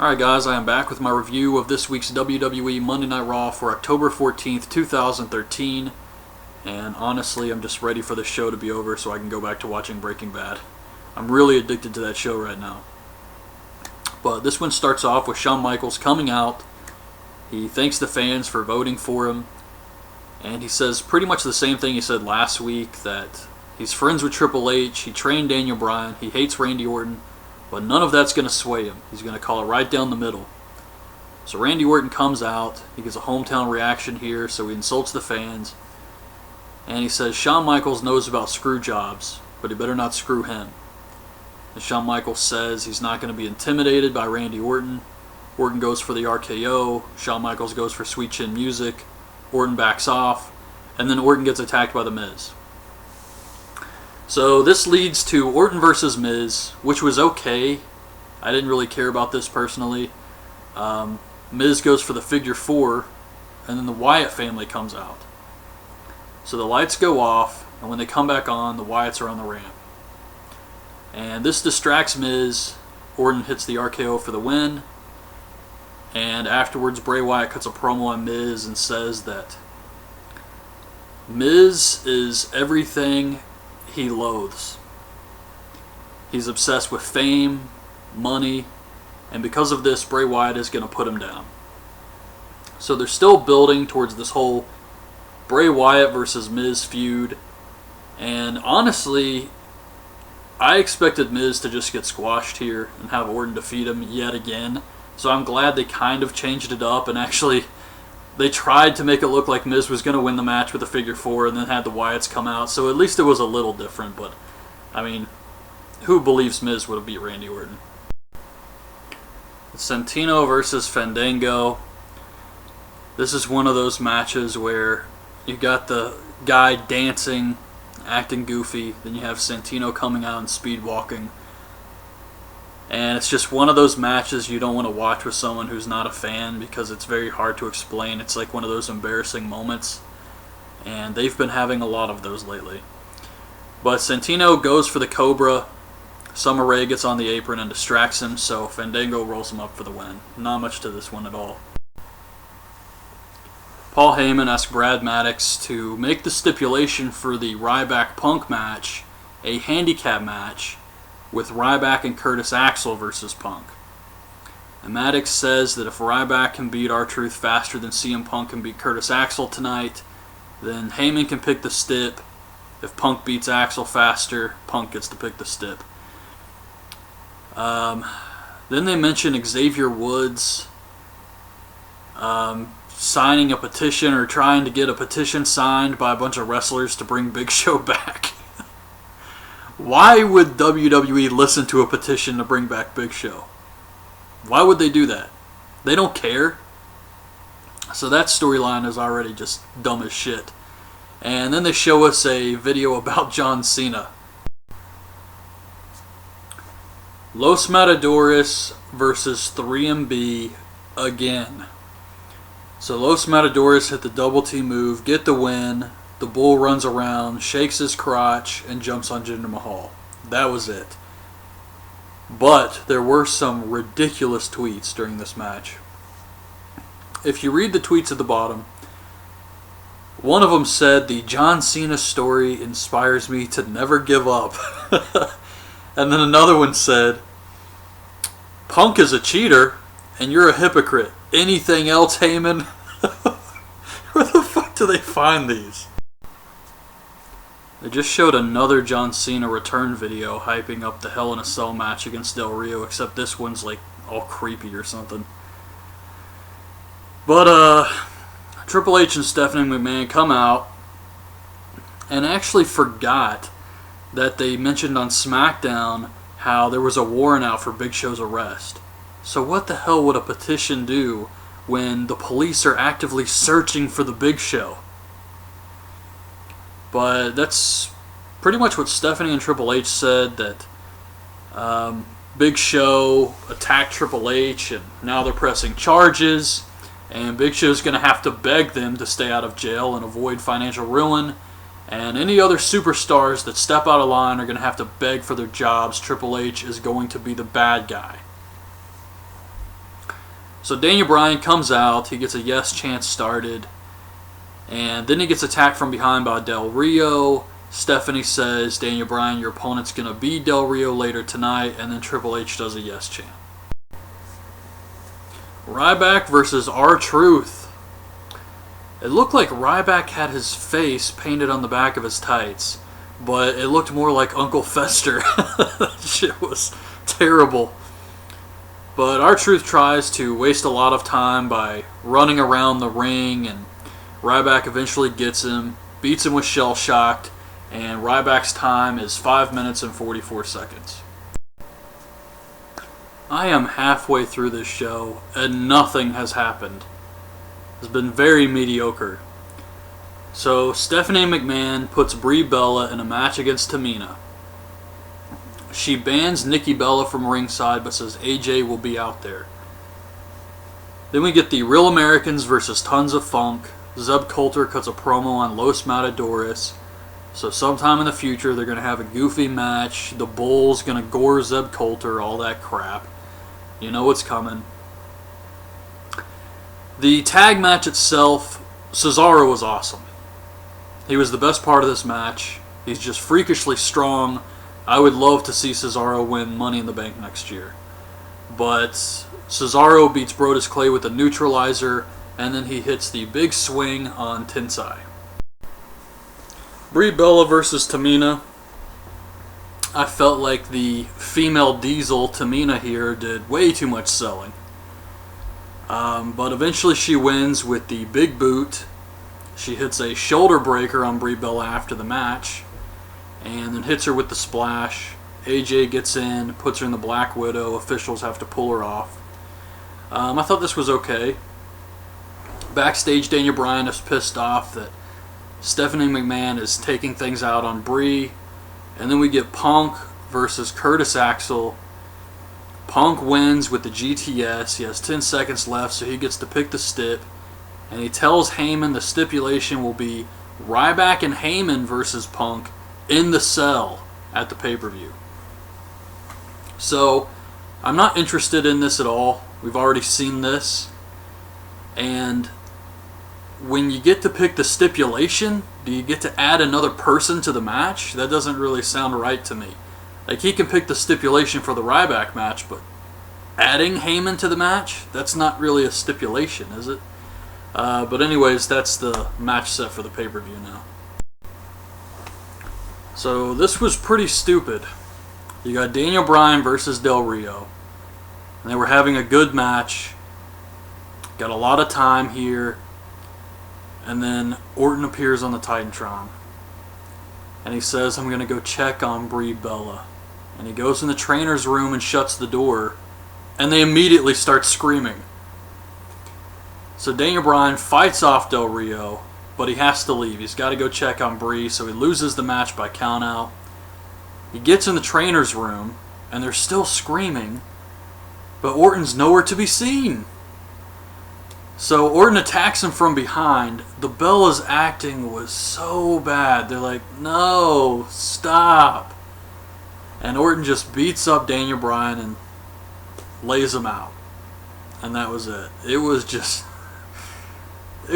Alright guys, I am back with my review of this week's WWE Monday Night Raw for October 14th, 2013. And honestly, I'm just ready for the show to be over so I can go back to watching Breaking Bad. I'm really addicted to that show right now. But this one starts off with Shawn Michaels coming out. He thanks the fans for voting for him. And he says pretty much the same thing he said last week, that he's friends with Triple H, he trained Daniel Bryan, he hates Randy Orton. But none of that's going to sway him. He's going to call it right down the middle. So Randy Orton comes out. He gets a hometown reaction here, so he insults the fans. And he says Shawn Michaels knows about screw jobs, but he better not screw him. And Shawn Michaels says he's not going to be intimidated by Randy Orton. Orton goes for the RKO. Shawn Michaels goes for Sweet Chin Music. Orton backs off. And then Orton gets attacked by The Miz. So this leads to Orton versus Miz, which was okay. I didn't really care about this personally. Miz goes for the figure four, and then the Wyatt family comes out. So the lights go off, and when they come back on, the Wyatts are on the ramp. And this distracts Miz. Orton hits the RKO for the win. And afterwards, Bray Wyatt cuts a promo on Miz and says that Miz is everything he loathes. He's obsessed with fame, money, and because of this, Bray Wyatt is going to put him down. So they're still building towards this whole Bray Wyatt versus Miz feud, and honestly, I expected Miz to just get squashed here and have Orton defeat him yet again, so I'm glad they kind of changed it up and actually they tried to make it look like Miz was going to win the match with a figure four and then had the Wyatts come out. So at least it was a little different. But, I mean, who believes Miz would have beat Randy Orton? Santino versus Fandango. This is one of those matches where you got the guy dancing, acting goofy. Then you have Santino coming out and speed walking. And it's just one of those matches you don't want to watch with someone who's not a fan because it's very hard to explain. It's like one of those embarrassing moments. And they've been having a lot of those lately. But Santino goes for the Cobra. Summer Rae gets on the apron and distracts him, so Fandango rolls him up for the win. Not much to this one at all. Paul Heyman asked Brad Maddox to make the stipulation for the Ryback Punk match a handicap match with Ryback and Curtis Axel versus Punk. And Maddox says that if Ryback can beat R-Truth faster than CM Punk can beat Curtis Axel tonight, then Heyman can pick the stip. If Punk beats Axel faster, Punk gets to pick the stip. Then they mention Xavier Woods signing a petition or trying to get a petition signed by a bunch of wrestlers to bring Big Show back. Why would WWE listen to a petition to bring back Big Show? Why would they do that? They don't care. So that storyline is already just dumb as shit. And then they show us a video about John Cena. Los Matadores versus 3MB again. So Los Matadores hit the double T move, get the win. The Bull runs around, shakes his crotch, and jumps on Jinder Mahal. That was it. But there were some ridiculous tweets during this match. If you read the tweets at the bottom, one of them said, "The John Cena story inspires me to never give up." And then another one said, "Punk is a cheater, and you're a hypocrite. Anything else, Heyman?" Where the fuck do they find these? They just showed another John Cena return video hyping up the Hell in a Cell match against Del Rio, except this one's like all creepy or something. But Triple H and Stephanie McMahon come out and actually forgot that they mentioned on SmackDown how there was a warrant out for Big Show's arrest. So what the hell would a petition do when the police are actively searching for the Big Show? But that's pretty much what Stephanie and Triple H said, that Big Show attacked Triple H and now they're pressing charges, and Big Show's going to have to beg them to stay out of jail and avoid financial ruin, and any other superstars that step out of line are going to have to beg for their jobs. Triple H is going to be the bad guy. So Daniel Bryan comes out, he gets a yes chant started, and then he gets attacked from behind by Del Rio. Stephanie says, Daniel Bryan, your opponent's going to be Del Rio later tonight, and then Triple H does a yes chant. Ryback versus R-Truth. It looked like Ryback had his face painted on the back of his tights, but it looked more like Uncle Fester. That shit was terrible. But R-Truth tries to waste a lot of time by running around the ring, and Ryback eventually gets him, beats him with Shell Shocked, and Ryback's time is 5 minutes and 44 seconds. I am halfway through this show, and nothing has happened. It's been very mediocre. So Stephanie McMahon puts Brie Bella in a match against Tamina. She bans Nikki Bella from ringside but says AJ will be out there. Then we get the Real Americans versus Tons of Funk. Zeb Coulter cuts a promo on Los Matadores. So sometime in the future they're going to have a goofy match. The Bull's going to gore Zeb Coulter, all that crap. You know what's coming. The tag match itself, Cesaro was awesome. He was the best part of this match. He's just freakishly strong. I would love to see Cesaro win Money in the Bank next year. But Cesaro beats Brodus Clay with a neutralizer, and then he hits the big swing on Tensai. Brie Bella versus Tamina. I felt like the female Diesel Tamina here did way too much selling. But eventually she wins with the big boot. She hits a shoulder breaker on Brie Bella after the match, and then hits her with the splash. AJ gets in, puts her in the Black Widow. Officials have to pull her off. I thought this was okay. Backstage, Daniel Bryan is pissed off that Stephanie McMahon is taking things out on Brie. And then we get Punk versus Curtis Axel. Punk wins with the GTS. He has 10 seconds left, so he gets to pick the stip. And he tells Heyman the stipulation will be Ryback and Heyman versus Punk in the cell at the pay-per-view. So, I'm not interested in this at all. We've already seen this. And when you get to pick the stipulation, do you get to add another person to the match? That doesn't really sound right to me. Like, he can pick the stipulation for the Ryback match, but adding Heyman to the match? That's not really a stipulation, is it? But anyways, that's the match set for the pay-per-view now. So this was pretty stupid. You got Daniel Bryan versus Del Rio. And they were having a good match. Got a lot of time here. And then Orton appears on the Titantron. And he says, I'm going to go check on Brie Bella. And he goes in the trainer's room and shuts the door. And they immediately start screaming. So Daniel Bryan fights off Del Rio, but he has to leave. He's got to go check on Brie, so he loses the match by countout. He gets in the trainer's room, and they're still screaming, but Orton's nowhere to be seen. So Orton attacks him from behind. The Bella's acting was so bad. They're like, no, stop. And Orton just beats up Daniel Bryan and lays him out. And that was it. It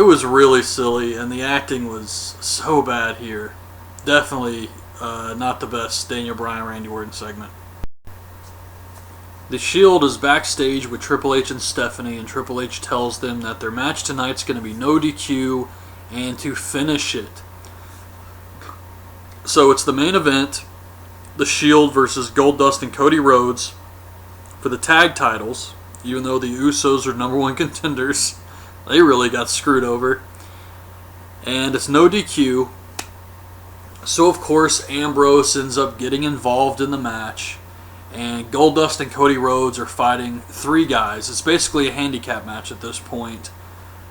was really silly, and the acting was so bad here. Definitely not the best Daniel Bryan Randy Orton segment. The Shield is backstage with Triple H and Stephanie, and Triple H tells them that their match tonight's going to be no DQ and to finish it. So it's the main event, the Shield versus Goldust and Cody Rhodes for the tag titles, even though the Usos are #1 contenders. They really got screwed over. And it's no DQ. So, of course, Ambrose ends up getting involved in the match. And Goldust and Cody Rhodes are fighting 3 guys. It's basically a handicap match at this point.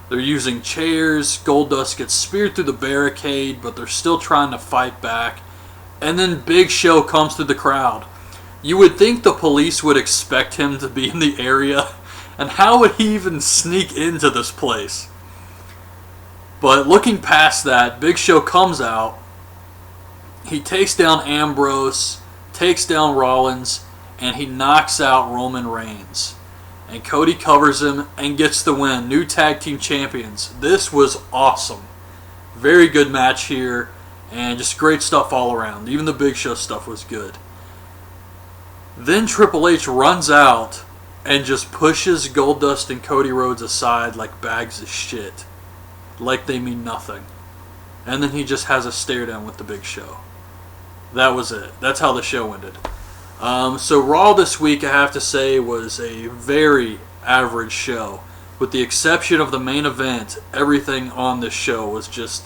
They're using chairs. Goldust gets speared through the barricade, but they're still trying to fight back. And then Big Show comes through the crowd. You would think the police would expect him to be in the area. And how would he even sneak into this place? But looking past that, Big Show comes out. He takes down Ambrose, takes down Rollins, and he knocks out Roman Reigns. And Cody covers him and gets the win. New tag team champions. This was awesome. Very good match here. And just great stuff all around. Even the Big Show stuff was good. Then Triple H runs out and just pushes Goldust and Cody Rhodes aside like bags of shit. Like they mean nothing. And then he just has a stare down with the Big Show. That was it. That's how the show ended. So Raw this week, I have to say, was a very average show. With the exception of the main event, everything on this show was just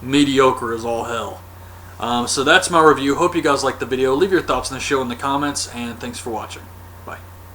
mediocre as all hell. So that's my review. Hope you guys liked the video. Leave your thoughts on the show in the comments, and thanks for watching.